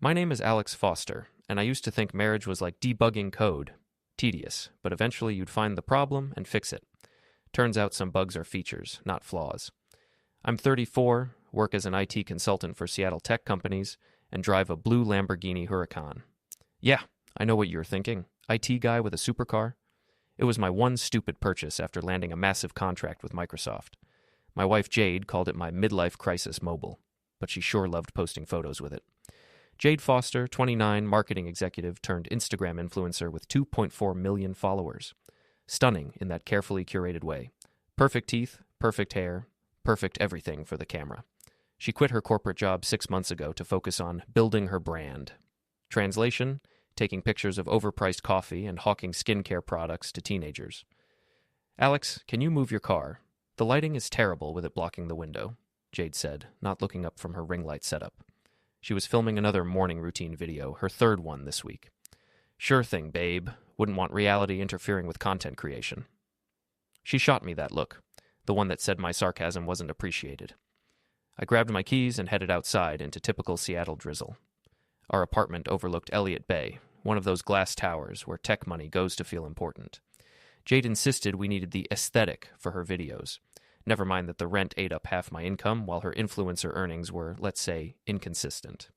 My name is Alex Foster, and I used to think marriage was like debugging code. Tedious, but eventually you'd find the problem and fix it. Turns out some bugs are features, not flaws. I'm 34, work as an IT consultant for Seattle tech companies, and drive a blue Lamborghini Huracan. Yeah, I know what you're thinking. IT guy with a supercar? It was my one stupid purchase after landing a massive contract with Microsoft. My wife Jade called it my midlife crisis mobile, but she sure loved posting photos with it. Jade Foster, 29, marketing executive turned Instagram influencer with 2.4 million followers. Stunning in that carefully curated way. Perfect teeth, perfect hair, perfect everything for the camera. She quit her corporate job 6 months ago to focus on building her brand. Translation: taking pictures of overpriced coffee and hawking skincare products to teenagers. Alex, can you move your car? The lighting is terrible with it blocking the window, Jade said, not looking up from her ring light setup. She was filming another morning routine video, her third one this week. Sure thing, babe. Wouldn't want reality interfering with content creation. She shot me that look, the one that said my sarcasm wasn't appreciated. I grabbed my keys and headed outside into typical Seattle drizzle. Our apartment overlooked Elliott Bay, one of those glass towers where tech money goes to feel important. Jade insisted we needed the aesthetic for her videos. Never mind that the rent ate up half my income while her influencer earnings were, let's say, inconsistent.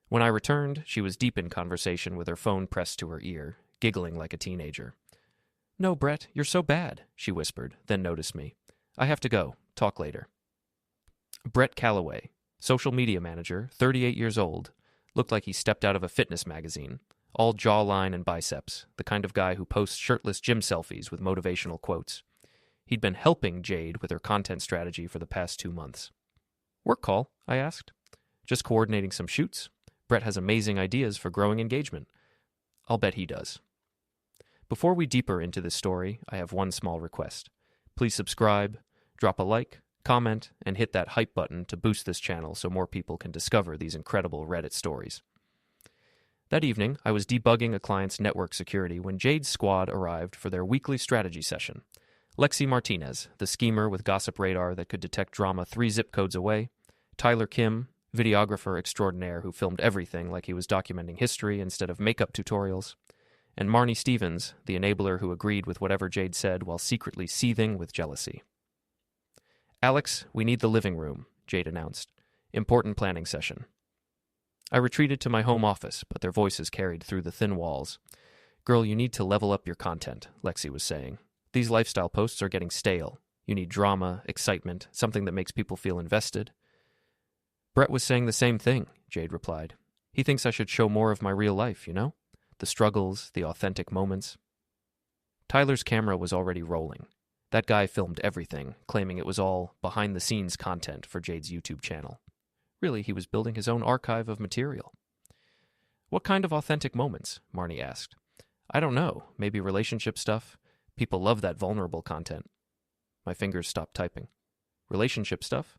When I returned, she was deep in conversation with her phone pressed to her ear, giggling like a teenager. "No, Brett, you're so bad," she whispered, then noticed me. "I have to go. Talk later." Brett Calloway, social media manager, 38 years old, looked like he stepped out of a fitness magazine, all jawline and biceps, the kind of guy who posts shirtless gym selfies with motivational quotes. He'd been helping Jade with her content strategy for the past 2 months. "Work call?" I asked. "Just coordinating some shoots. Brett has amazing ideas for growing engagement." "I'll bet he does." Before we deeper into this story, I have one small request. Please subscribe, drop a like, comment, and hit that hype button to boost this channel so more people can discover these incredible Reddit stories. That evening, I was debugging a client's network security when Jade's squad arrived for their weekly strategy session. Lexi Martinez, the schemer with gossip radar that could detect drama 3 zip codes away, Tyler Kim, videographer extraordinaire who filmed everything like he was documenting history instead of makeup tutorials, and Marnie Stevens, the enabler who agreed with whatever Jade said while secretly seething with jealousy. "Alex, we need the living room," Jade announced. "Important planning session." I retreated to my home office, but their voices carried through the thin walls. "Girl, you need to level up your content," Lexi was saying. "These lifestyle posts are getting stale. You need drama, excitement, something that makes people feel invested." "Brett was saying the same thing," Jade replied. "He thinks I should show more of my real life, you know? The struggles, the authentic moments." Tyler's camera was already rolling. That guy filmed everything, claiming it was all behind-the-scenes content for Jade's YouTube channel. Really, he was building his own archive of material. "What kind of authentic moments?" Marnie asked. "I don't know. Maybe relationship stuff. People love that vulnerable content." My fingers stopped typing. Relationship stuff?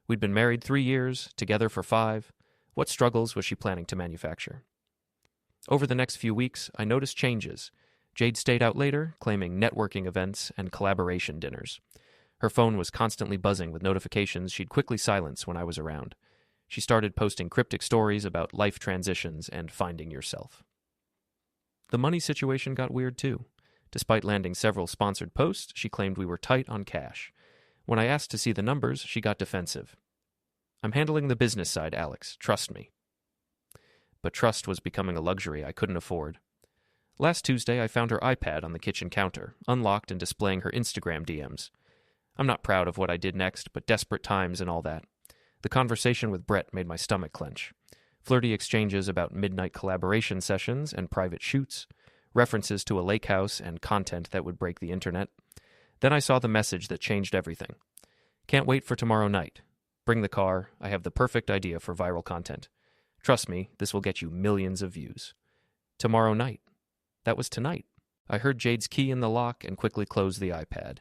We'd been married 3 years, together for 5. What struggles was she planning to manufacture? Over the next few weeks, I noticed changes. Jade stayed out later, claiming networking events and collaboration dinners. Her phone was constantly buzzing with notifications she'd quickly silence when I was around. She started posting cryptic stories about life transitions and finding yourself. The money situation got weird too. Despite landing several sponsored posts, she claimed we were tight on cash. When I asked to see the numbers, she got defensive. "I'm handling the business side, Alex. Trust me." But trust was becoming a luxury I couldn't afford. Last Tuesday, I found her iPad on the kitchen counter, unlocked and displaying her Instagram DMs. I'm not proud of what I did next, but desperate times and all that. The conversation with Brett made my stomach clench. Flirty exchanges about midnight collaboration sessions and private shoots, references to a lake house and content that would break the internet. Then I saw the message that changed everything. "Can't wait for tomorrow night. Bring the car. I have the perfect idea for viral content. Trust me, this will get you millions of views." Tomorrow night. That was tonight. I heard Jade's key in the lock and quickly closed the iPad.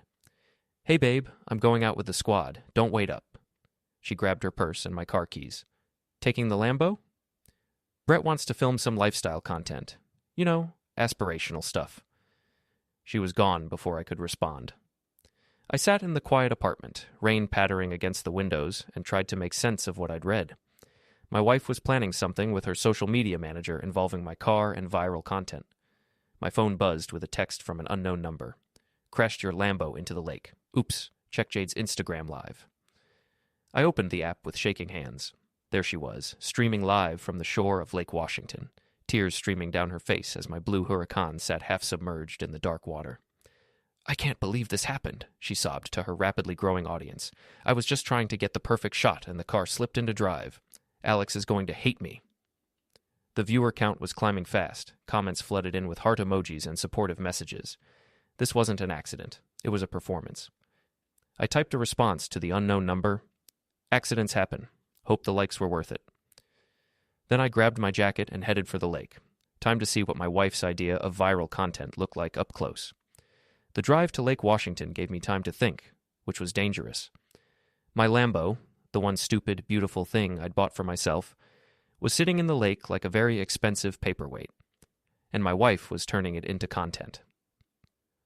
"Hey babe, I'm going out with the squad. Don't wait up." She grabbed her purse and my car keys. "Taking the Lambo?" "Brett wants to film some lifestyle content. You know, aspirational stuff." She was gone before I could respond. I sat in the quiet apartment, rain pattering against the windows, and tried to make sense of what I'd read. My wife was planning something with her social media manager involving my car and viral content. My phone buzzed with a text from an unknown number. Crashed your Lambo into the lake. Oops, check Jade's Instagram live. I opened the app with shaking hands. There she was, streaming live from the shore of Lake Washington, tears streaming down her face as my blue Huracan sat half submerged in the dark water. I can't believe this happened, she sobbed to her rapidly growing audience. I was just trying to get the perfect shot and the car slipped into drive. Alex is going to hate me. The viewer count was climbing fast. Comments flooded in with heart emojis and supportive messages. This wasn't an accident. It was a performance. I typed a response to the unknown number. Accidents happen. Hope the likes were worth it. Then I grabbed my jacket and headed for the lake. Time to see what my wife's idea of viral content looked like up close. The drive to Lake Washington gave me time to think, which was dangerous. My Lambo, the one stupid, beautiful thing I'd bought for myself, was sitting in the lake like a very expensive paperweight, and my wife was turning it into content.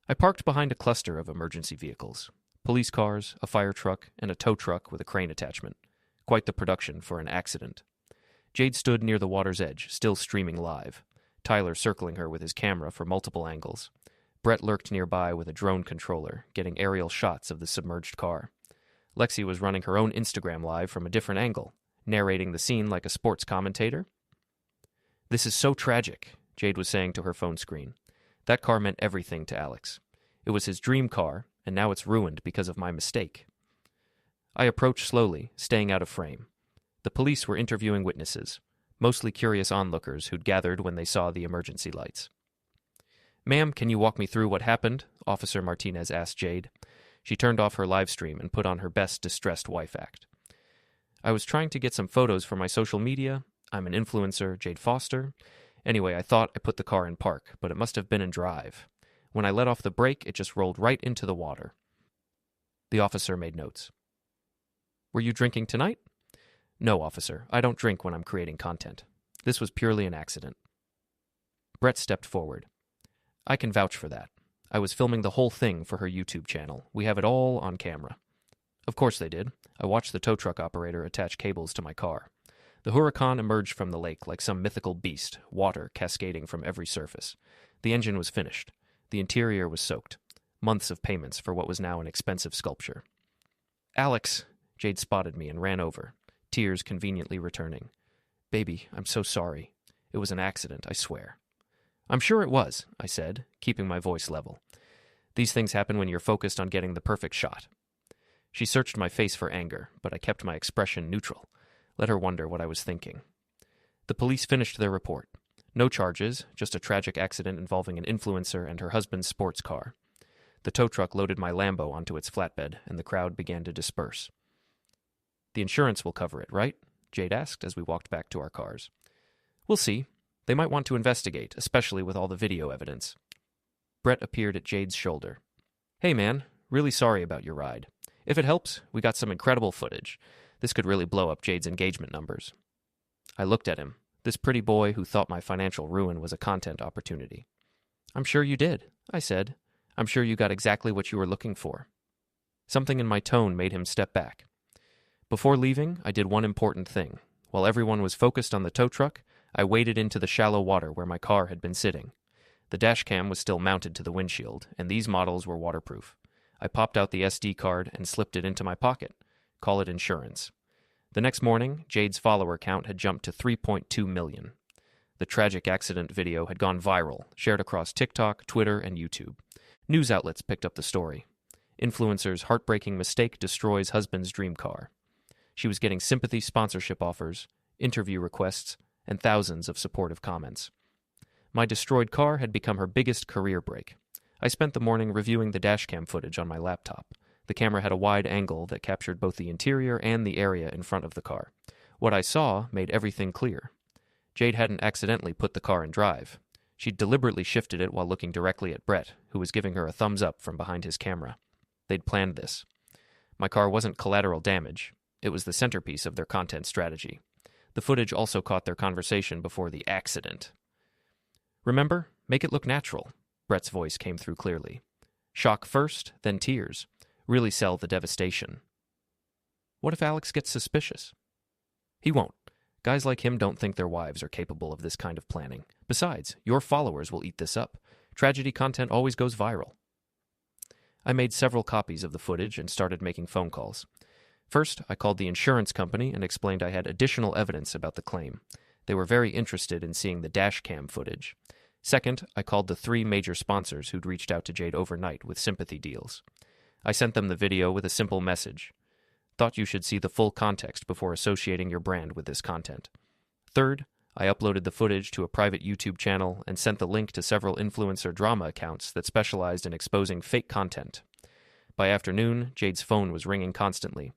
I parked behind a cluster of emergency vehicles, police cars, a fire truck, and a tow truck with a crane attachment. Quite the production for an accident. Jade stood near the water's edge, still streaming live, Tyler circling her with his camera for multiple angles. Brett lurked nearby with a drone controller, getting aerial shots of the submerged car. Lexi was running her own Instagram live from a different angle, narrating the scene like a sports commentator. This is so tragic, Jade was saying to her phone screen. That car meant everything to Alex. It was his dream car, and now it's ruined because of my mistake. I approached slowly, staying out of frame. The police were interviewing witnesses, mostly curious onlookers who'd gathered when they saw the emergency lights. Ma'am, can you walk me through what happened? Officer Martinez asked Jade. She turned off her live stream and put on her best distressed wife act. I was trying to get some photos for my social media. I'm an influencer, Jade Foster. Anyway, I thought I put the car in park, but it must have been in drive. When I let off the brake, it just rolled right into the water. The officer made notes. Were you drinking tonight? No, officer. I don't drink when I'm creating content. This was purely an accident. Brett stepped forward. I can vouch for that. I was filming the whole thing for her YouTube channel. We have it all on camera. Of course they did. I watched the tow truck operator attach cables to my car. The Huracan emerged from the lake like some mythical beast, water cascading from every surface. The engine was finished. The interior was soaked. Months of payments for what was now an expensive sculpture. Alex, Jade spotted me and ran over, tears conveniently returning. Baby, I'm so sorry. It was an accident, I swear. I'm sure it was, I said, keeping my voice level. These things happen when you're focused on getting the perfect shot. She searched my face for anger, but I kept my expression neutral. Let her wonder what I was thinking. The police finished their report. No charges, just a tragic accident involving an influencer and her husband's sports car. The tow truck loaded my Lambo onto its flatbed, and the crowd began to disperse. The insurance will cover it, right? Jade asked as we walked back to our cars. We'll see. They might want to investigate, especially with all the video evidence. Brett appeared at Jade's shoulder. Hey man, really sorry about your ride. If it helps, we got some incredible footage. This could really blow up Jade's engagement numbers. I looked at him, this pretty boy who thought my financial ruin was a content opportunity. I'm sure you did, I said. I'm sure you got exactly what you were looking for. Something in my tone made him step back. Before leaving, I did one important thing. While everyone was focused on the tow truck, I waded into the shallow water where my car had been sitting. The dash cam was still mounted to the windshield, and these models were waterproof. I popped out the SD card and slipped it into my pocket. Call it insurance. The next morning, Jade's follower count had jumped to 3.2 million. The tragic accident video had gone viral, shared across TikTok, Twitter, and YouTube. News outlets picked up the story. Influencer's heartbreaking mistake destroys husband's dream car. She was getting sympathy sponsorship offers, interview requests, and thousands of supportive comments. My destroyed car had become her biggest career break. I spent the morning reviewing the dashcam footage on my laptop. The camera had a wide angle that captured both the interior and the area in front of the car. What I saw made everything clear. Jade hadn't accidentally put the car in drive. She'd deliberately shifted it while looking directly at Brett, who was giving her a thumbs up from behind his camera. They'd planned this. My car wasn't collateral damage. It was the centerpiece of their content strategy. The footage also caught their conversation before the accident. Remember, make it look natural. Brett's voice came through clearly. Shock first, then tears. Really sell the devastation. What if Alex gets suspicious? He won't. Guys like him don't think their wives are capable of this kind of planning. Besides, your followers will eat this up. Tragedy content always goes viral. I made several copies of the footage and started making phone calls. First, I called the insurance company and explained I had additional evidence about the claim. They were very interested in seeing the dash cam footage. Second, I called the 3 major sponsors who'd reached out to Jade overnight with sympathy deals. I sent them the video with a simple message. Thought you should see the full context before associating your brand with this content. Third, I uploaded the footage to a private YouTube channel and sent the link to several influencer drama accounts that specialized in exposing fake content. By afternoon, Jade's phone was ringing constantly.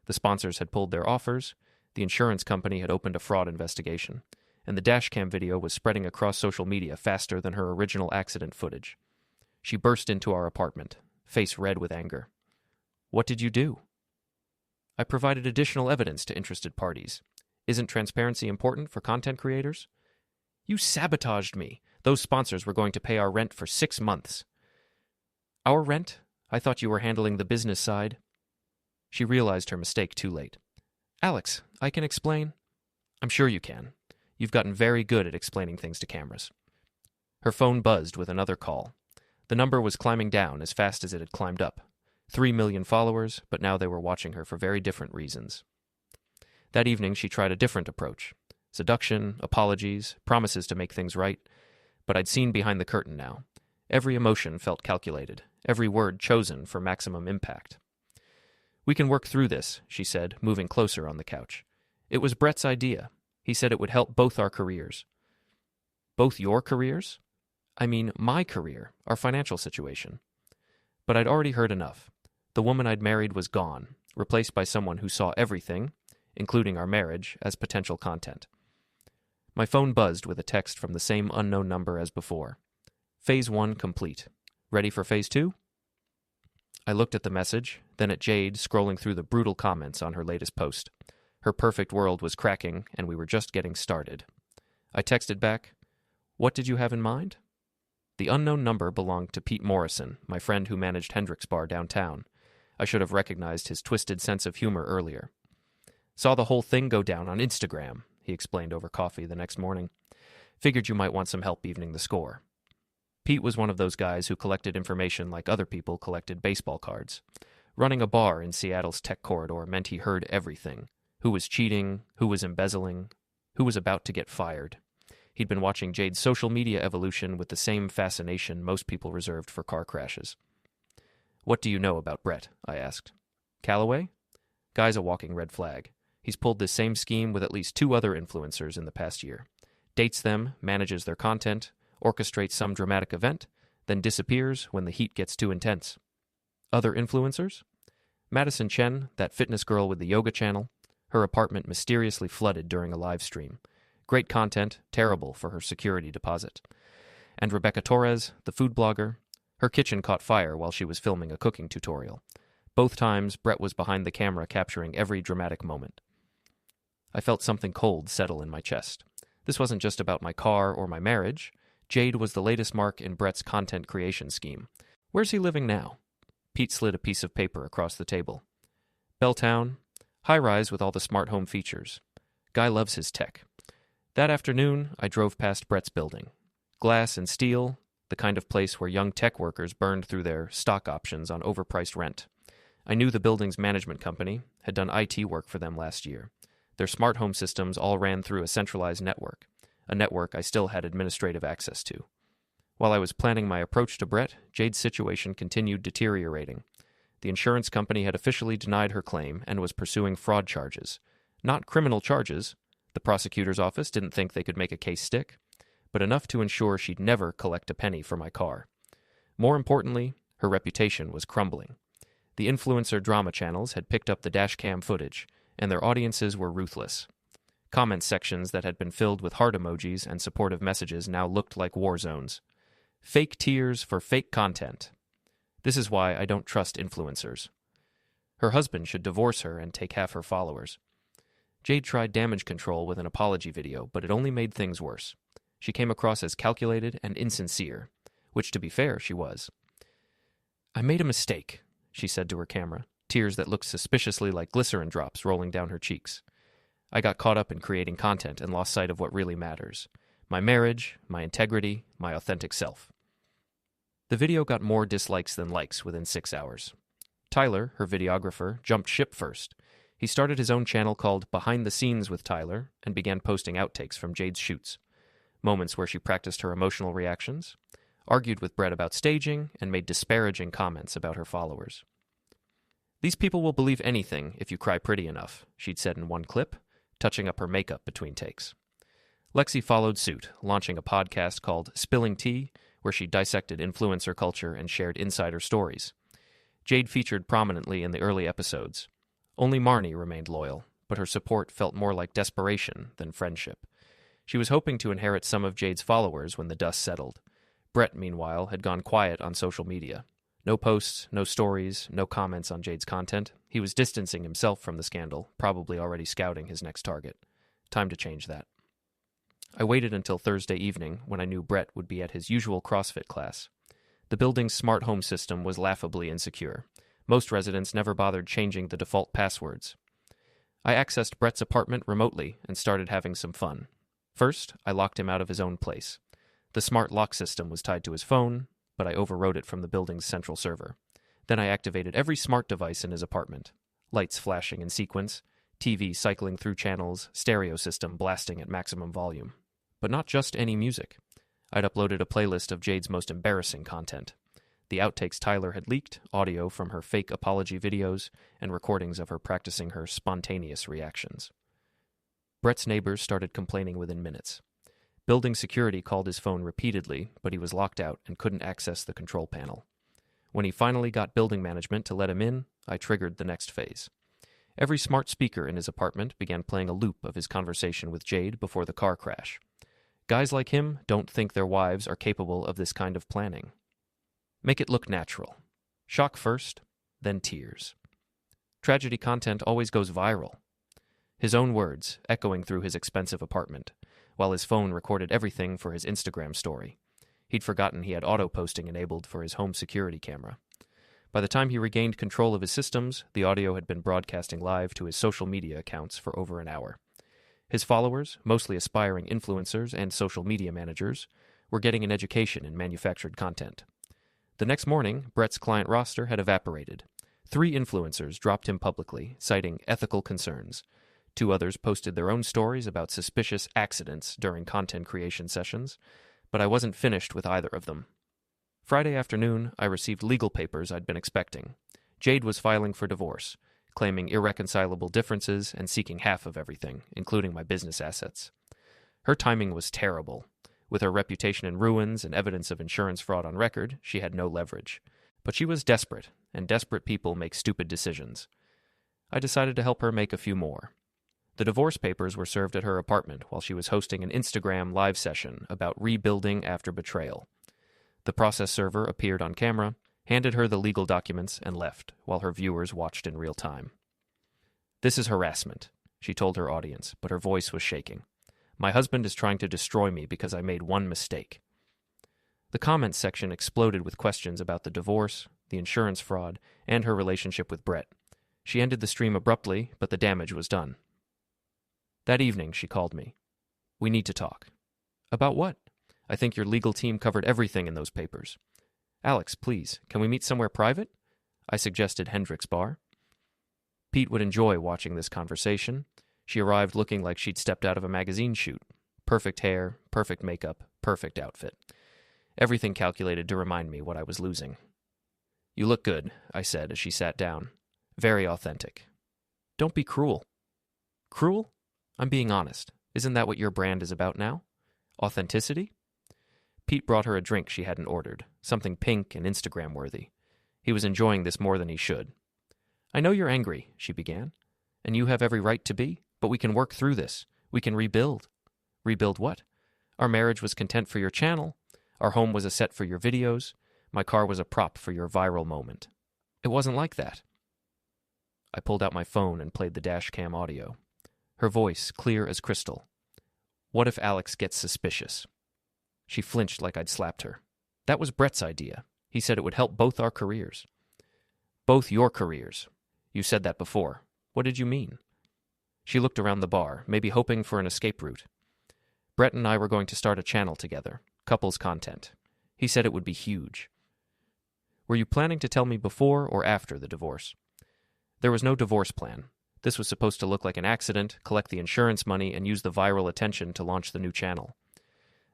The sponsors had pulled their offers, the insurance company had opened a fraud investigation, and the dashcam video was spreading across social media faster than her original accident footage. She burst into our apartment, face red with anger. "What did you do?" "I provided additional evidence to interested parties. Isn't transparency important for content creators?" "You sabotaged me. Those sponsors were going to pay our rent for 6 months." "Our rent? I thought you were handling the business side." She realized her mistake too late. "Alex, I can explain." "I'm sure you can. You've gotten very good at explaining things to cameras." Her phone buzzed with another call. The number was climbing down as fast as it had climbed up. 3 million followers, but now they were watching her for very different reasons. That evening, she tried a different approach. Seduction, apologies, promises to make things right. But I'd seen behind the curtain now. Every emotion felt calculated, every word chosen for maximum impact. "We can work through this," she said, moving closer on the couch. "It was Brett's idea. He said it would help both our careers." "Both your careers?" "I mean, my career, our financial situation." But I'd already heard enough. The woman I'd married was gone, replaced by someone who saw everything, including our marriage, as potential content. My phone buzzed with a text from the same unknown number as before. "Phase 1 complete. Ready for Phase 2? I looked at the message, then at Jade scrolling through the brutal comments on her latest post. Her perfect world was cracking, and we were just getting started. I texted back, "What did you have in mind?" The unknown number belonged to Pete Morrison, my friend who managed Hendrix Bar downtown. I should have recognized his twisted sense of humor earlier. "Saw the whole thing go down on Instagram," he explained over coffee the next morning. "Figured you might want some help evening the score." Pete was one of those guys who collected information like other people collected baseball cards. Running a bar in Seattle's tech corridor meant he heard everything. Who was cheating, who was embezzling, who was about to get fired. He'd been watching Jade's social media evolution with the same fascination most people reserved for car crashes. "What do you know about Brett?" I asked. "Callaway? Guy's a walking red flag. He's pulled this same scheme with at least 2 other influencers in the past year. Dates them, manages their content, orchestrates some dramatic event, then disappears when the heat gets too intense." "Other influencers?" "Madison Chen, that fitness girl with the yoga channel. Her apartment mysteriously flooded during a live stream. Great content, terrible for her security deposit. And Rebecca Torres, the food blogger. Her kitchen caught fire while she was filming a cooking tutorial. Both times, Brett was behind the camera capturing every dramatic moment." I felt something cold settle in my chest. This wasn't just about my car or my marriage. Jade was the latest mark in Brett's content creation scheme. "Where's he living now?" Pete slid a piece of paper across the table. "Belltown. High-rise with all the smart home features. Guy loves his tech." That afternoon, I drove past Brett's building. Glass and steel, the kind of place where young tech workers burned through their stock options on overpriced rent. I knew the building's management company, had done IT work for them last year. Their smart home systems all ran through a centralized network, a network I still had administrative access to. While I was planning my approach to Brett, Jade's situation continued deteriorating. The insurance company had officially denied her claim and was pursuing fraud charges. Not criminal charges. The prosecutor's office didn't think they could make a case stick, but enough to ensure she'd never collect a penny for my car. More importantly, her reputation was crumbling. The influencer drama channels had picked up the dashcam footage, and their audiences were ruthless. Comment sections that had been filled with heart emojis and supportive messages now looked like war zones. Fake tears for fake content. This is why I don't trust influencers. Her husband should divorce her and take half her followers. Jade tried damage control with an apology video, but it only made things worse. She came across as calculated and insincere, which, to be fair, she was. "I made a mistake," she said to her camera, tears that looked suspiciously like glycerin drops rolling down her cheeks. I got caught up in creating content and lost sight of what really matters: my marriage, my integrity, my authentic self. The video got more dislikes than likes within 6 hours. Tyler, her videographer, jumped ship first. He started his own channel called Behind the Scenes with Tyler and began posting outtakes from Jade's shoots, moments where she practiced her emotional reactions, argued with Brett about staging, and made disparaging comments about her followers. "These people will believe anything if you cry pretty enough," she'd said in one clip, touching up her makeup between takes. Lexi followed suit, launching a podcast called Spilling Tea, where she dissected influencer culture and shared insider stories. Jade featured prominently in the early episodes. Only Marnie remained loyal, but her support felt more like desperation than friendship. She was hoping to inherit some of Jade's followers when the dust settled. Brett, meanwhile, had gone quiet on social media. No posts, no stories, no comments on Jade's content. He was distancing himself from the scandal, probably already scouting his next target. Time to change that. I waited until Thursday evening, when I knew Brett would be at his usual CrossFit class. The building's smart home system was laughably insecure. Most residents never bothered changing the default passwords. I accessed Brett's apartment remotely and started having some fun. First, I locked him out of his own place. The smart lock system was tied to his phone, but I overrode it from the building's central server. Then I activated every smart device in his apartment. Lights flashing in sequence, TV cycling through channels, stereo system blasting at maximum volume. But not just any music. I'd uploaded a playlist of Jade's most embarrassing content. The outtakes Tyler had leaked, audio from her fake apology videos, and recordings of her practicing her spontaneous reactions. Brett's neighbors started complaining within minutes. Building security called his phone repeatedly, but he was locked out and couldn't access the control panel. When he finally got building management to let him in, I triggered the next phase. Every smart speaker in his apartment began playing a loop of his conversation with Jade before the car crash. Guys like him don't think their wives are capable of this kind of planning. Make it look natural. Shock first, then tears. Tragedy content always goes viral. His own words, echoing through his expensive apartment, while his phone recorded everything for his Instagram story. He'd forgotten he had auto-posting enabled for his home security camera. By the time he regained control of his systems, the audio had been broadcasting live to his social media accounts for over an hour. His followers, mostly aspiring influencers and social media managers, were getting an education in manufactured content. The next morning, Brett's client roster had evaporated. 3 influencers dropped him publicly, citing ethical concerns. 2 others posted their own stories about suspicious accidents during content creation sessions, but I wasn't finished with either of them. Friday afternoon, I received legal papers I'd been expecting. Jade was filing for divorce, claiming irreconcilable differences and seeking half of everything, including my business assets. Her timing was terrible. With her reputation in ruins and evidence of insurance fraud on record, she had no leverage. But she was desperate, and desperate people make stupid decisions. I decided to help her make a few more. The divorce papers were served at her apartment while she was hosting an Instagram live session about rebuilding after betrayal. The process server appeared on camera, handed her the legal documents, and left, while her viewers watched in real time. "This is harassment," she told her audience, but her voice was shaking. "My husband is trying to destroy me because I made one mistake." The comments section exploded with questions about the divorce, the insurance fraud, and her relationship with Brett. She ended the stream abruptly, but the damage was done. That evening, she called me. "We need to talk." "About what?" "I think your legal team covered everything in those papers." "Alex, please, can we meet somewhere private?" I suggested Hendrick's Bar. Pete would enjoy watching this conversation. She arrived looking like she'd stepped out of a magazine shoot. Perfect hair, perfect makeup, perfect outfit. Everything calculated to remind me what I was losing. "You look good," I said as she sat down. "Very authentic." "Don't be cruel." "Cruel? I'm being honest. Isn't that what your brand is about now? Authenticity?" Pete brought her a drink she hadn't ordered, something pink and Instagram-worthy. He was enjoying this more than he should. "I know you're angry," she began, "and you have every right to be, but we can work through this. We can rebuild." "Rebuild what?" "Our marriage was content for your channel. Our home was a set for your videos. My car was a prop for your viral moment." "It wasn't like that." I pulled out my phone and played the dash cam audio. Her voice clear as crystal. "What if Alex gets suspicious?" She flinched like I'd slapped her. "That was Brett's idea. He said it would help both our careers." "Both your careers. You said that before. What did you mean?" She looked around the bar, maybe hoping for an escape route. Brett and I were going to start a channel together, couples content. He said it would be huge. Were you planning to tell me before or after the divorce? There was no divorce plan. This was supposed to look like an accident, collect the insurance money, and use the viral attention to launch the new channel.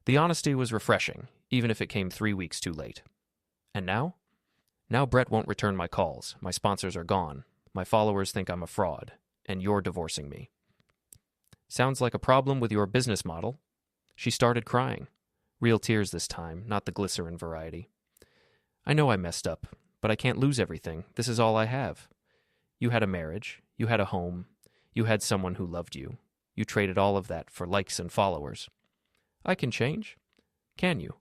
The honesty was refreshing, even if it came 3 weeks too late. And now? Now Brett won't return my calls, my sponsors are gone, my followers think I'm a fraud, and you're divorcing me. Sounds like a problem with your business model. She started crying. Real tears this time, not the glycerin variety. I know I messed up, but I can't lose everything. This is all I have. You had a marriage, you had a home, you had someone who loved you. You traded all of that for likes and followers. I can change. Can you?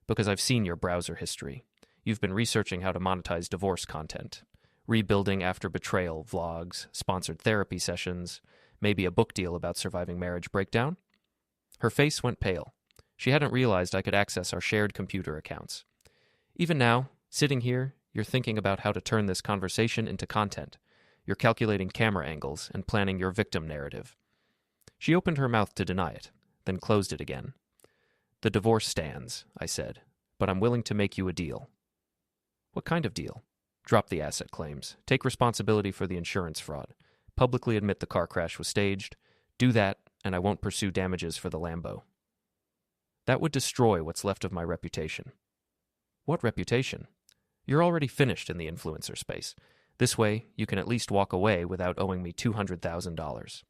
Because I've seen your browser history. You've been researching how to monetize divorce content, rebuilding after betrayal vlogs, sponsored therapy sessions, maybe a book deal about surviving marriage breakdown. Her face went pale. She hadn't realized I could access our shared computer accounts. Even now, sitting here, you're thinking about how to turn this conversation into content. You're calculating camera angles and planning your victim narrative. She opened her mouth to deny it, then closed it again. The divorce stands, I said, but I'm willing to make you a deal. What kind of deal? Drop the asset claims. Take responsibility for the insurance fraud. Publicly admit the car crash was staged. Do that, and I won't pursue damages for the Lambo. That would destroy what's left of my reputation. What reputation? You're already finished in the influencer space. This way, you can at least walk away without owing me $200,000.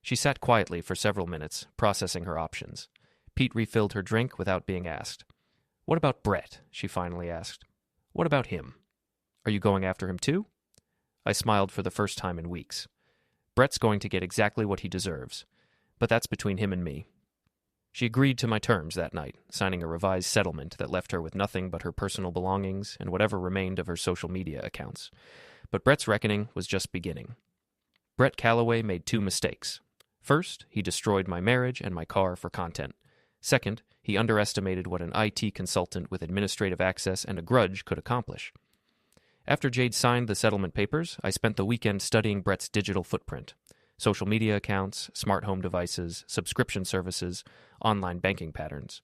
She sat quietly for several minutes, processing her options. Pete refilled her drink without being asked. What about Brett? She finally asked. What about him? Are you going after him too? I smiled for the first time in weeks. Brett's going to get exactly what he deserves, but that's between him and me. She agreed to my terms that night, signing a revised settlement that left her with nothing but her personal belongings and whatever remained of her social media accounts. But Brett's reckoning was just beginning. Brett Calloway made 2 mistakes. First, he destroyed my marriage and my car for content. Second, he underestimated what an IT consultant with administrative access and a grudge could accomplish. After Jade signed the settlement papers, I spent the weekend studying Brett's digital footprint. Social media accounts, smart home devices, subscription services, online banking patterns.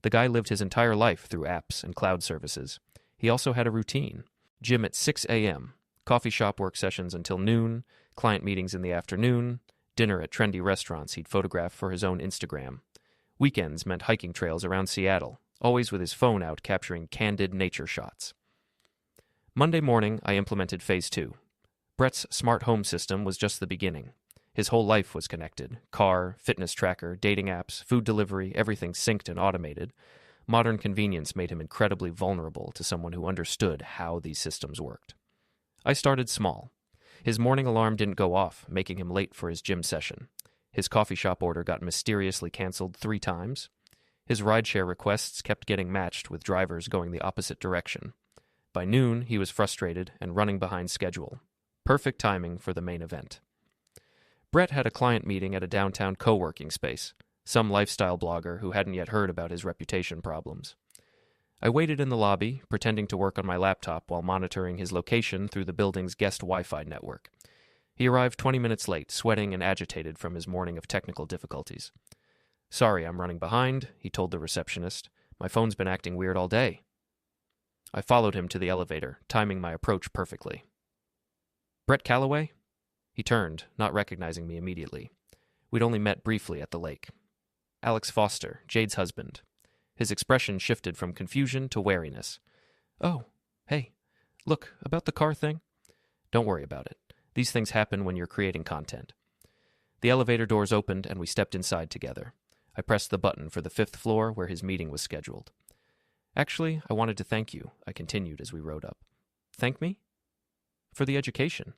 The guy lived his entire life through apps and cloud services. He also had a routine. Gym at 6 a.m., coffee shop work sessions until noon, client meetings in the afternoon, dinner at trendy restaurants he'd photograph for his own Instagram. Weekends meant hiking trails around Seattle, always with his phone out capturing candid nature shots. Monday morning, I implemented Phase 2. Brett's smart home system was just the beginning. His whole life was connected. Car, fitness tracker, dating apps, food delivery, everything synced and automated. Modern convenience made him incredibly vulnerable to someone who understood how these systems worked. I started small. His morning alarm didn't go off, making him late for his gym session. His coffee shop order got mysteriously canceled 3 times. His rideshare requests kept getting matched with drivers going the opposite direction. By noon, he was frustrated and running behind schedule. Perfect timing for the main event. Brett had a client meeting at a downtown co-working space, some lifestyle blogger who hadn't yet heard about his reputation problems. I waited in the lobby, pretending to work on my laptop while monitoring his location through the building's guest Wi-Fi network. He arrived 20 minutes late, sweating and agitated from his morning of technical difficulties. Sorry, I'm running behind, he told the receptionist. My phone's been acting weird all day. I followed him to the elevator, timing my approach perfectly. Brett Calloway? He turned, not recognizing me immediately. We'd only met briefly at the lake. Alex Foster, Jade's husband. His expression shifted from confusion to wariness. Oh, hey, look, about the car thing? Don't worry about it. These things happen when you're creating content. The elevator doors opened and we stepped inside together. I pressed the button for the 5th floor where his meeting was scheduled. Actually, I wanted to thank you, I continued as we rode up. Thank me? For the education.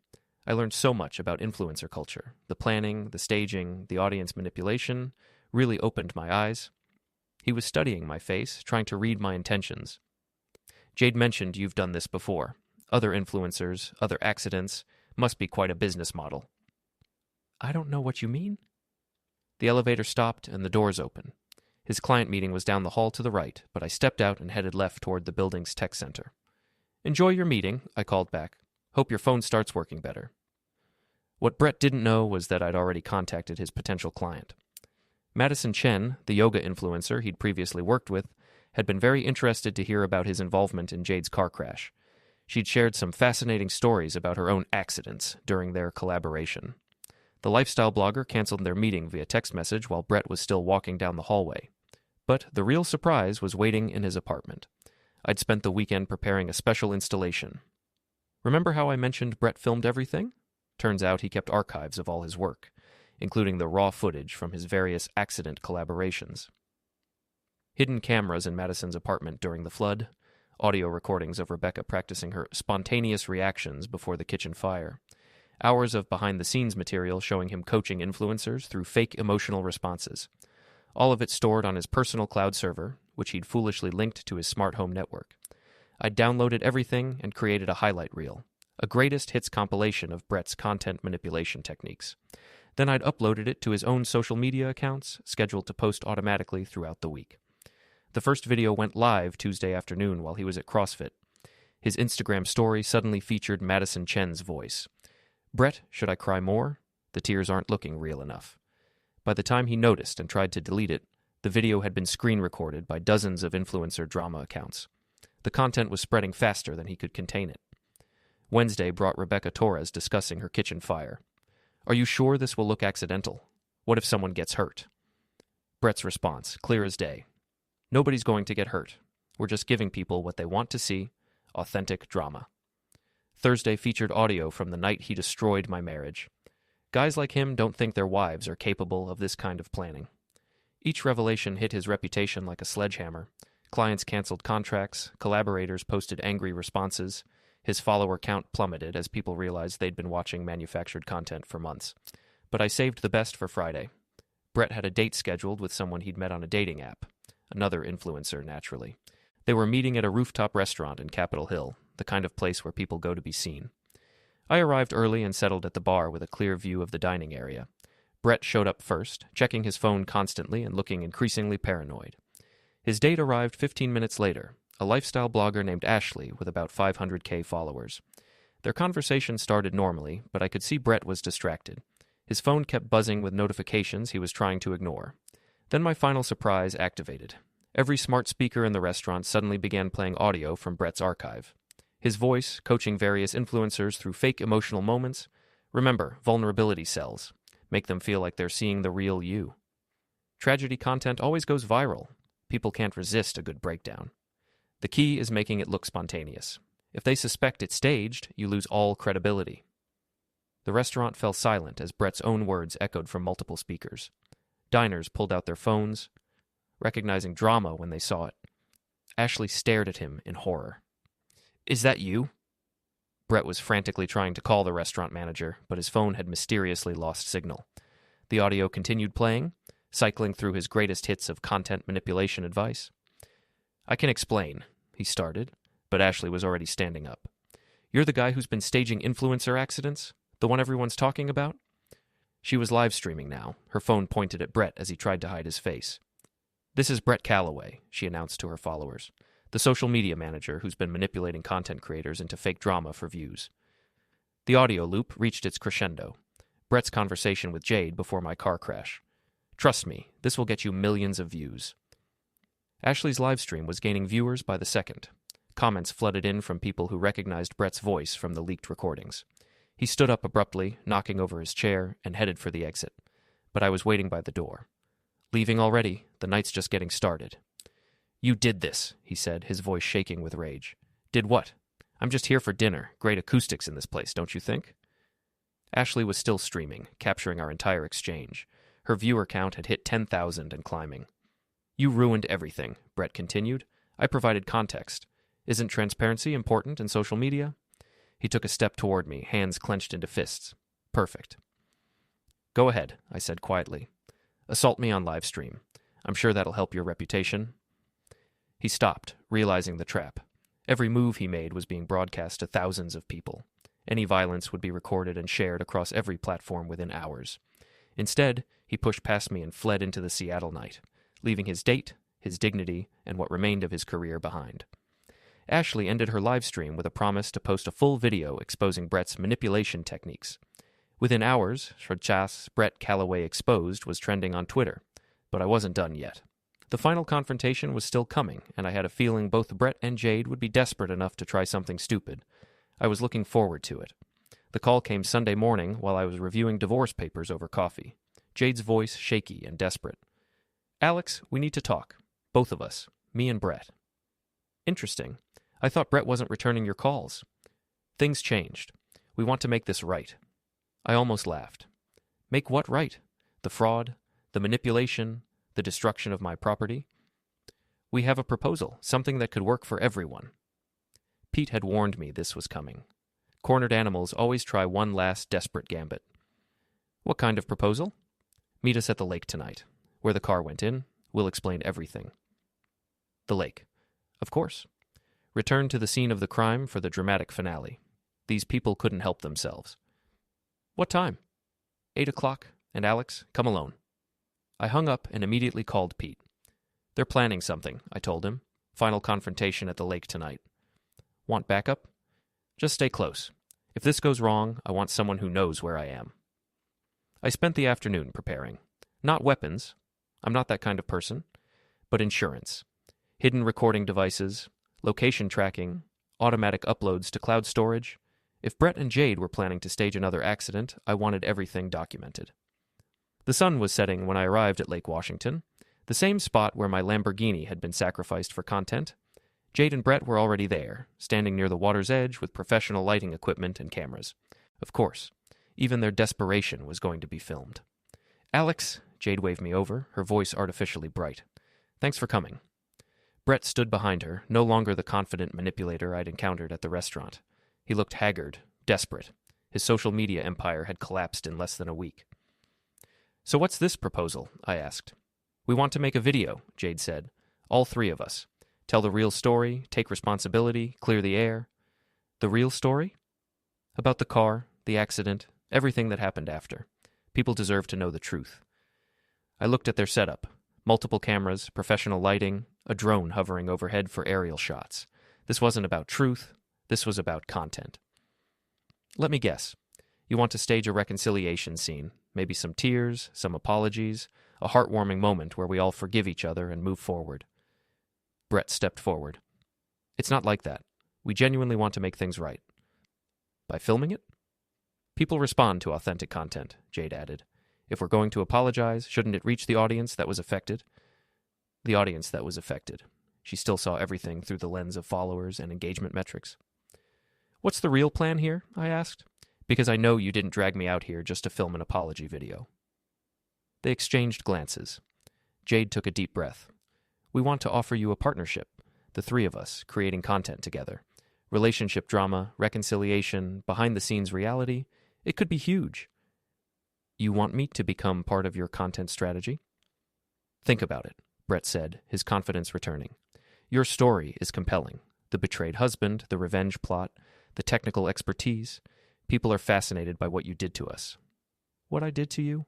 I learned so much about influencer culture. The planning, the staging, the audience manipulation really opened my eyes. He was studying my face, trying to read my intentions. Jade mentioned you've done this before. Other influencers, other accidents, must be quite a business model. I don't know what you mean. The elevator stopped and the doors opened. His client meeting was down the hall to the right, but I stepped out and headed left toward the building's tech center. Enjoy your meeting, I called back. Hope your phone starts working better. What Brett didn't know was that I'd already contacted his potential client. Madison Chen, the yoga influencer he'd previously worked with, had been very interested to hear about his involvement in Jade's car crash. She'd shared some fascinating stories about her own accidents during their collaboration. The lifestyle blogger canceled their meeting via text message while Brett was still walking down the hallway. But the real surprise was waiting in his apartment. I'd spent the weekend preparing a special installation. Remember how I mentioned Brett filmed everything? Turns out he kept archives of all his work, including the raw footage from his various accident collaborations. Hidden cameras in Madison's apartment during the flood, audio recordings of Rebecca practicing her spontaneous reactions before the kitchen fire, hours of behind-the-scenes material showing him coaching influencers through fake emotional responses, all of it stored on his personal cloud server, which he'd foolishly linked to his smart home network. I'd downloaded everything and created a highlight reel, a greatest hits compilation of Brett's content manipulation techniques. Then I'd uploaded it to his own social media accounts, scheduled to post automatically throughout the week. The first video went live Tuesday afternoon while he was at CrossFit. His Instagram story suddenly featured Madison Chen's voice. "Brett, should I cry more? The tears aren't looking real enough." By the time he noticed and tried to delete it, the video had been screen recorded by dozens of influencer drama accounts. The content was spreading faster than he could contain it. Wednesday brought Rebecca Torres discussing her kitchen fire. "Are you sure this will look accidental? What if someone gets hurt?" Brett's response, clear as day. "Nobody's going to get hurt. We're just giving people what they want to see, authentic drama." Thursday featured audio from the night he destroyed my marriage. Guys like him don't think their wives are capable of this kind of planning. Each revelation hit his reputation like a sledgehammer. Clients canceled contracts, collaborators posted angry responses, his follower count plummeted as people realized they'd been watching manufactured content for months. But I saved the best for Friday. Brett had a date scheduled with someone he'd met on a dating app. Another influencer, naturally. They were meeting at a rooftop restaurant in Capitol Hill, the kind of place where people go to be seen. I arrived early and settled at the bar with a clear view of the dining area. Brett showed up first, checking his phone constantly and looking increasingly paranoid. His date arrived 15 minutes later, a lifestyle blogger named Ashley with about 500K followers. Their conversation started normally, but I could see Brett was distracted. His phone kept buzzing with notifications he was trying to ignore. Then my final surprise activated. Every smart speaker in the restaurant suddenly began playing audio from Brett's archive. His voice, coaching various influencers through fake emotional moments. Remember, vulnerability sells. Make them feel like they're seeing the real you. Tragedy content always goes viral. People can't resist a good breakdown. The key is making it look spontaneous. If they suspect it's staged, you lose all credibility. The restaurant fell silent as Brett's own words echoed from multiple speakers. Diners pulled out their phones, recognizing drama when they saw it. Ashley stared at him in horror. "Is that you?" Brett was frantically trying to call the restaurant manager, but his phone had mysteriously lost signal. The audio continued playing, cycling through his greatest hits of content manipulation advice. "I can explain," he started, but Ashley was already standing up. "You're the guy who's been staging influencer accidents? The one everyone's talking about?" She was live streaming now, her phone pointed at Brett as he tried to hide his face. "This is Brett Calloway," she announced to her followers, the social media manager who's been manipulating content creators into fake drama for views. The audio loop reached its crescendo. Brett's conversation with Jade before my car crash. "Trust me, this will get you millions of views." Ashley's livestream was gaining viewers by the second. Comments flooded in from people who recognized Brett's voice from the leaked recordings. He stood up abruptly, knocking over his chair, and headed for the exit. But I was waiting by the door. "Leaving already? The night's just getting started." "You did this," he said, his voice shaking with rage. "Did what? I'm just here for dinner. Great acoustics in this place, don't you think?" Ashley was still streaming, capturing our entire exchange. Her viewer count had hit 10,000 and climbing. "You ruined everything," Brett continued. "I provided context. Isn't transparency important in social media?" He took a step toward me, hands clenched into fists. "Perfect." "Go ahead," I said quietly. "Assault me on live stream. I'm sure that'll help your reputation." He stopped, realizing the trap. Every move he made was being broadcast to thousands of people. Any violence would be recorded and shared across every platform within hours. Instead, he pushed past me and fled into the Seattle night, leaving his date, his dignity, and what remained of his career behind. Ashley ended her live stream with a promise to post a full video exposing Brett's manipulation techniques. Within hours, Shradchas Brett Calloway Exposed was trending on Twitter, but I wasn't done yet. The final confrontation was still coming, and I had a feeling both Brett and Jade would be desperate enough to try something stupid. I was looking forward to it. The call came Sunday morning while I was reviewing divorce papers over coffee. Jade's voice shaky and desperate. "Alex, we need to talk. Both of us. Me and Brett." "Interesting. I thought Brett wasn't returning your calls." "Things changed. We want to make this right." I almost laughed. "Make what right? The fraud? The manipulation? The destruction of my property?" "We have a proposal, something that could work for everyone." Pete had warned me this was coming. Cornered animals always try one last desperate gambit. "What kind of proposal?" "Meet us at the lake tonight. Where the car went in, we'll explain everything." The lake. Of course. Return to the scene of the crime for the dramatic finale. These people couldn't help themselves. "What time?" 8 o'clock, and Alex, come alone." I hung up and immediately called Pete. "They're planning something," I told him. "Final confrontation at the lake tonight." "Want backup?" "Just stay close. If this goes wrong, I want someone who knows where I am." I spent the afternoon preparing. Not weapons. I'm not that kind of person. But insurance. Hidden recording devices. Location tracking. Automatic uploads to cloud storage. If Brett and Jade were planning to stage another accident, I wanted everything documented. The sun was setting when I arrived at Lake Washington, the same spot where my Lamborghini had been sacrificed for content. Jade and Brett were already there, standing near the water's edge with professional lighting equipment and cameras. Of course, even their desperation was going to be filmed. "Alex," Jade waved me over, her voice artificially bright. "Thanks for coming." Brett stood behind her, no longer the confident manipulator I'd encountered at the restaurant. He looked haggard, desperate. His social media empire had collapsed in less than a week. "So what's this proposal?" I asked. "We want to make a video," Jade said. "All three of us. Tell the real story, take responsibility, clear the air." "The real story?" "About the car, the accident, everything that happened after. People deserve to know the truth." I looked at their setup. Multiple cameras, professional lighting, a drone hovering overhead for aerial shots. This wasn't about truth. This was about content. "Let me guess. You want to stage a reconciliation scene, maybe some tears, some apologies, a heartwarming moment where we all forgive each other and move forward." Brett stepped forward. "It's not like that. We genuinely want to make things right." "By filming it?" "People respond to authentic content," Jade added. "If we're going to apologize, shouldn't it reach the audience that was affected?" The audience that was affected. She still saw everything through the lens of followers and engagement metrics. "What's the real plan here?" I asked. "Because I know you didn't drag me out here just to film an apology video." They exchanged glances. Jade took a deep breath. "We want to offer you a partnership, the three of us, creating content together. Relationship drama, reconciliation, behind-the-scenes reality. It could be huge." "You want me to become part of your content strategy?" "Think about it," Brett said, his confidence returning. "Your story is compelling. The betrayed husband, the revenge plot, the technical expertise. People are fascinated by what you did to us." "What I did to you?"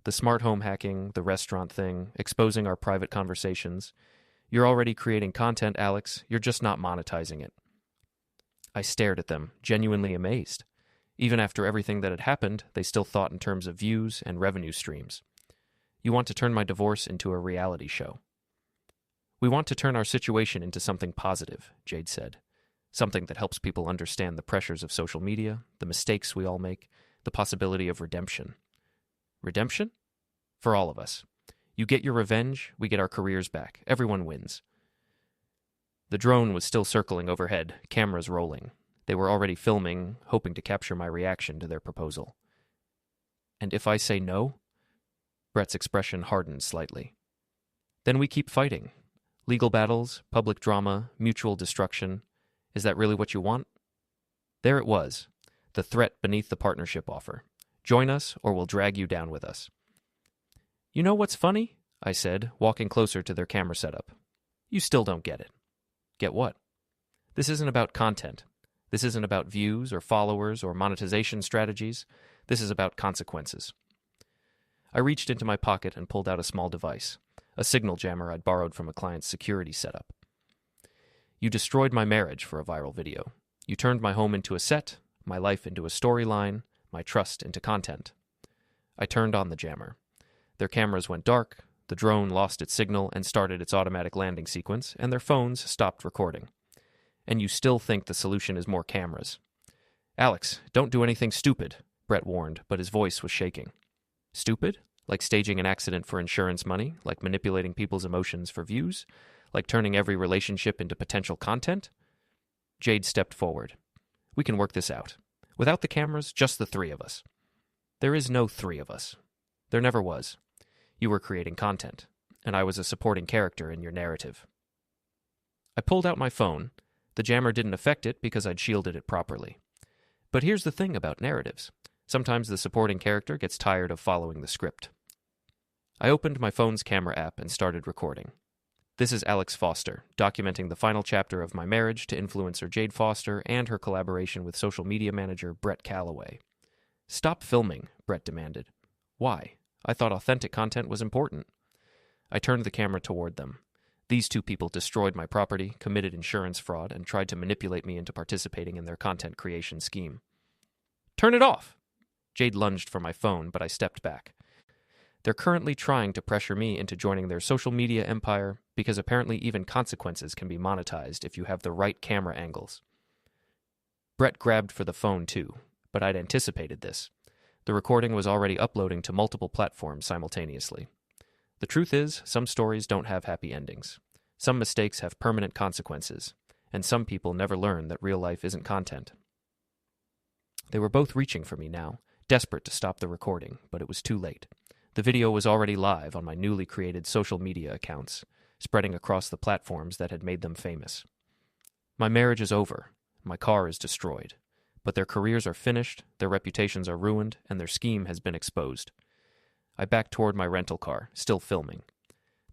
"The smart home hacking, the restaurant thing, exposing our private conversations. You're already creating content, Alex. You're just not monetizing it." I stared at them, genuinely amazed. Even after everything that had happened, they still thought in terms of views and revenue streams. "You want to turn my divorce into a reality show." "We want to turn our situation into something positive," Jade said. "Something that helps people understand the pressures of social media, the mistakes we all make, the possibility of redemption." "Redemption?" "For all of us. You get your revenge, we get our careers back. Everyone wins." The drone was still circling overhead, cameras rolling. They were already filming, hoping to capture my reaction to their proposal. "And if I say no?" Brett's expression hardened slightly. "Then we keep fighting. Legal battles, public drama, mutual destruction. Is that really what you want?" There it was, the threat beneath the partnership offer. "Join us, or we'll drag you down with us." "You know what's funny?" I said, walking closer to their camera setup. "You still don't get it." "Get what?" "This isn't about content. This isn't about views or followers or monetization strategies. This is about consequences." I reached into my pocket and pulled out a small device, a signal jammer I'd borrowed from a client's security setup. "You destroyed my marriage for a viral video. You turned my home into a set, my life into a storyline, my trust into content. I turned on the jammer. Their cameras went dark, the drone lost its signal and started its automatic landing sequence, and their phones stopped recording. And you still think the solution is more cameras. Alex, don't do anything stupid, Brett warned, but his voice was shaking. Stupid? Like staging an accident for insurance money? Like manipulating people's emotions for views? Like turning every relationship into potential content? Jade stepped forward. We can work this out. Without the cameras, just the three of us. There is no three of us. There never was. You were creating content, and I was a supporting character in your narrative. I pulled out my phone. The jammer didn't affect it because I'd shielded it properly. But here's the thing about narratives. Sometimes the supporting character gets tired of following the script. I opened my phone's camera app and started recording. This is Alex Foster, documenting the final chapter of my marriage to influencer Jade Foster and her collaboration with social media manager Brett Calloway. Stop filming, Brett demanded. Why? I thought authentic content was important. I turned the camera toward them. These two people destroyed my property, committed insurance fraud, and tried to manipulate me into participating in their content creation scheme. Turn it off! Jade lunged for my phone, but I stepped back. They're currently trying to pressure me into joining their social media empire because apparently even consequences can be monetized if you have the right camera angles. Brett grabbed for the phone too, but I'd anticipated this. The recording was already uploading to multiple platforms simultaneously. The truth is, some stories don't have happy endings. Some mistakes have permanent consequences, and some people never learn that real life isn't content. They were both reaching for me now, desperate to stop the recording, but it was too late. The video was already live on my newly created social media accounts, spreading across the platforms that had made them famous. My marriage is over. My car is destroyed. But their careers are finished, their reputations are ruined, and their scheme has been exposed. I backed toward my rental car, still filming.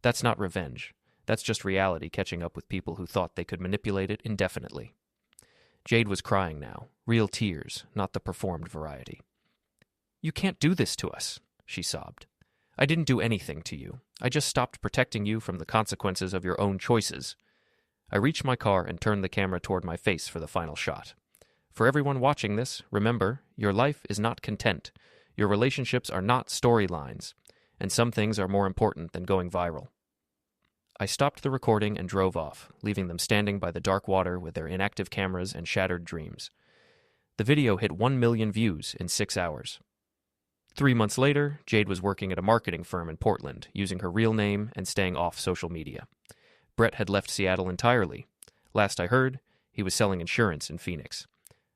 That's not revenge. That's just reality catching up with people who thought they could manipulate it indefinitely. Jade was crying now, real tears, not the performed variety. You can't do this to us, she sobbed. I didn't do anything to you. I just stopped protecting you from the consequences of your own choices. I reached my car and turned the camera toward my face for the final shot. For everyone watching this, remember, your life is not content. Your relationships are not storylines, and some things are more important than going viral. I stopped the recording and drove off, leaving them standing by the dark water with their inactive cameras and shattered dreams. The video hit 1 million views in 6 hours. 3 months later, Jade was working at a marketing firm in Portland, using her real name and staying off social media. Brett had left Seattle entirely. Last I heard, he was selling insurance in Phoenix.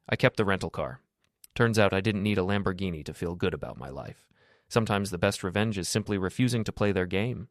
I kept the rental car. Turns out I didn't need a Lamborghini to feel good about my life. Sometimes the best revenge is simply refusing to play their game.